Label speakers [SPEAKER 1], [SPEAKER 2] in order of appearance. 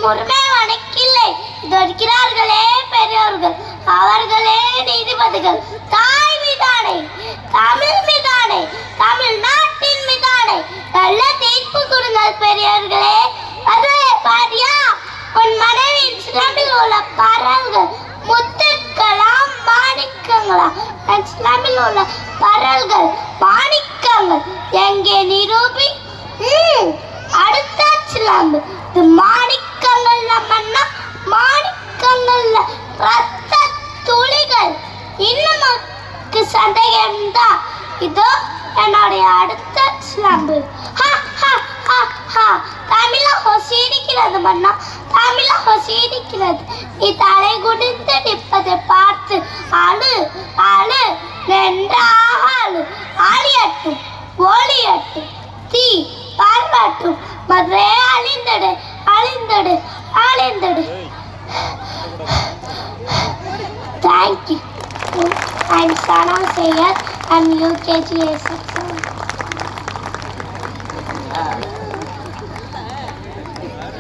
[SPEAKER 1] உரிமை வணக்கில்லை இருக்கிறார்களே பெரியோர்கள், அவர்களே நீதிபதிகள். தாய் மீதானே, தமிழ் மீதானே, தமிழ்நாட்டின் மீதானே நல்ல தீர்ப்பு கொடுங்கள் பெரியோர்களே. அது பாரியா, உன் மனைவி இஸ்லாமில் உள்ள பரல்கள் முத்துக்களா மாணிக்கங்களா? இஸ்லாமில் உள்ள பரல்கள் மாணிக்கங்கள் எங்கே நிரூபி? அடுத்த இஸ்லாம் இது மாணிக்கங்கள் நம்மன்னா மாணிக்கங்கள்ல ரத்த துளிகள். இன்னும் சந்தேகம்தான், இதோ என்னுடைய அடுத்த இஸ்லாம். தமிழா ஹொசீடிக்கிறது மன்னா, தமிழா ஹொசீடிக்கிறது. நீ தலை குடிந்து நிற்பதை பார்த்து அழு அழு நன்றாக அழு. அழியட்டும் ஒளியட்டும் தீ பார்வட்டும், Madurai அழிந்தடு அழிந்தடு அழிந்தடு. Thank you. I'm Sana Sayed. I'm UKG